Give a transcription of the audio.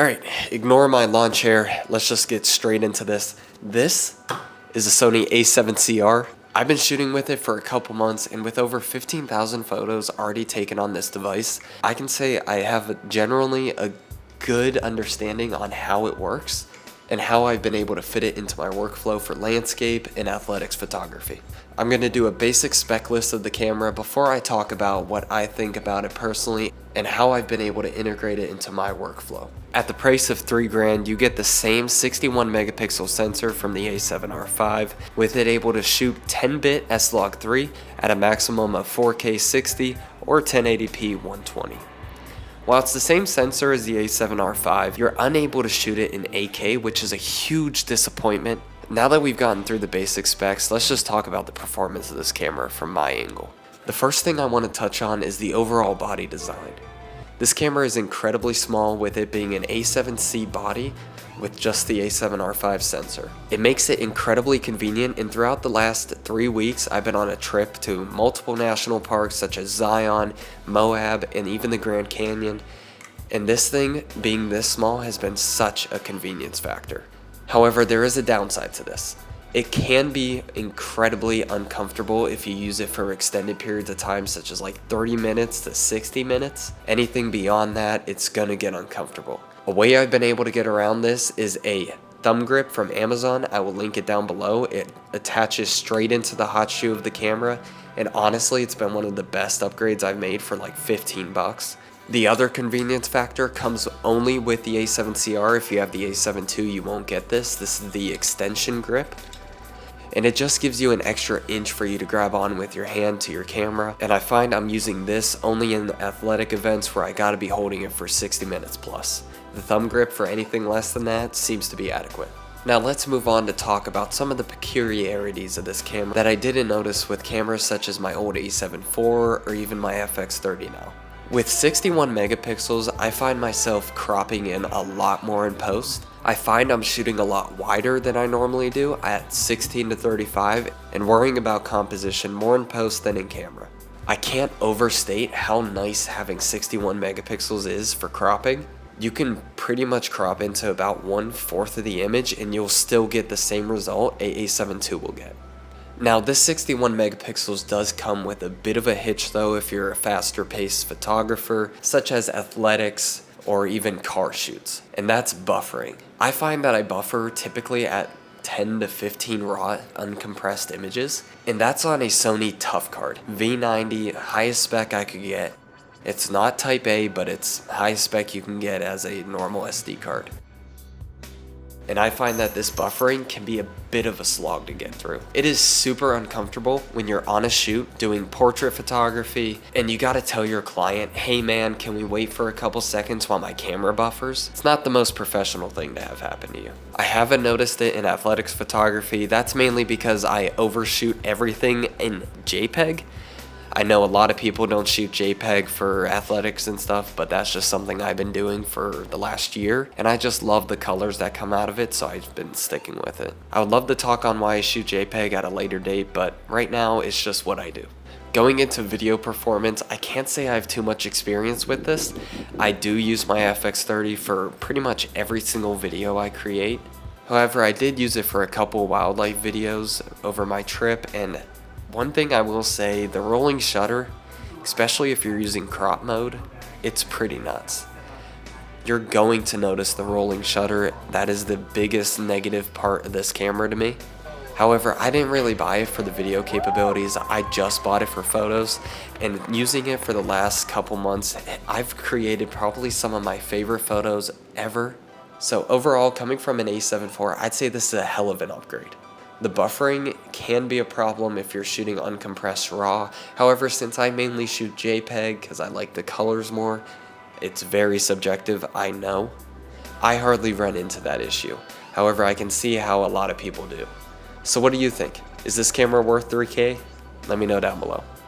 Alright, ignore my lawn chair. Let's just get straight into this. This is a Sony A7CR. I've been shooting with it for a couple months, and with over 15,000 photos already taken on this device, I can say I have generally a good understanding on how it works and how I've been able to fit it into my workflow for landscape and athletics photography. I'm going to do a basic spec list of the camera before I talk about what I think about it personally and how I've been able to integrate it into my workflow. At the price of $3,000, you get the same 61 megapixel sensor from the A7R5, with it able to shoot 10-bit S-Log 3 at a maximum of 4K 60 or 1080p 120. While it's the same sensor as the A7R5, you're unable to shoot it in 8K, which is a huge disappointment. Now that we've gotten through the basic specs, let's just talk about the performance of this camera from my angle. The first thing I want to touch on is the overall body design. This camera is incredibly small, with it being an A7C body with just the A7R5 sensor. It makes it incredibly convenient, and throughout the last 3 weeks I've been on a trip to multiple national parks such as Zion, Moab, and even the Grand Canyon, and this thing being this small has been such a convenience factor. However, there is a downside to this. It can be incredibly uncomfortable if you use it for extended periods of time, such as like 30 minutes to 60 minutes. Anything beyond that, it's gonna get uncomfortable. A way I've been able to get around this is a thumb grip from Amazon. I will link it down below. It attaches straight into the hot shoe of the camera, and honestly, it's been one of the best upgrades I've made for like 15 bucks. The other convenience factor comes only with the A7CR. If you have the A7 II, you won't get this. This is the extension grip, and it just gives you an extra inch for you to grab on with your hand to your camera, and I find I'm using this only in athletic events where I gotta be holding it for 60 minutes plus. The thumb grip for anything less than that seems to be adequate. Now let's move on to talk about some of the peculiarities of this camera that I didn't notice with cameras such as my old A7 IV or even my FX30 now. With 61 megapixels, I find myself cropping in a lot more in post. I find I'm shooting a lot wider than I normally do at 16 to 35 and worrying about composition more in post than in camera. I can't overstate how nice having 61 megapixels is for cropping. You can pretty much crop into about 1/4 of the image and you'll still get the same result A7 II will get. Now this 61 megapixels does come with a bit of a hitch though if you're a faster paced photographer, such as athletics or even car shoots, and that's buffering. I find that I buffer typically at 10 to 15 raw uncompressed images, and that's on a Sony Tough Card V90, highest spec I could get. It's not type A, but it's highest spec you can get as a normal SD card. And I find that this buffering can be a bit of a slog to get through. It is super uncomfortable when you're on a shoot doing portrait photography and you gotta tell your client, hey man, can we wait for a couple seconds while my camera buffers? It's not the most professional thing to have happen to you. I haven't noticed it in athletics photography. That's mainly because I overshoot everything in JPEG. I know a lot of people don't shoot JPEG for athletics and stuff, but that's just something I've been doing for the last year, and I just love the colors that come out of it, so I've been sticking with it. I would love to talk on why I shoot JPEG at a later date, but right now it's just what I do. Going into video performance, I can't say I have too much experience with this. I do use my FX30 for pretty much every single video I create. However, I did use it for a couple wildlife videos over my trip, and one thing I will say, the rolling shutter, especially if you're using crop mode, it's pretty nuts. You're going to notice the rolling shutter. That is the biggest negative part of this camera to me. However, I didn't really buy it for the video capabilities. I just bought it for photos, and using it for the last couple months, I've created probably some of my favorite photos ever. So overall, coming from an A7 IV, I'd say this is a hell of an upgrade. The buffering can be a problem if you're shooting uncompressed RAW. However, since I mainly shoot JPEG because I like the colors more, it's very subjective, I know. I hardly run into that issue. However, I can see how a lot of people do. So what do you think? Is this camera worth $3K? Let me know down below.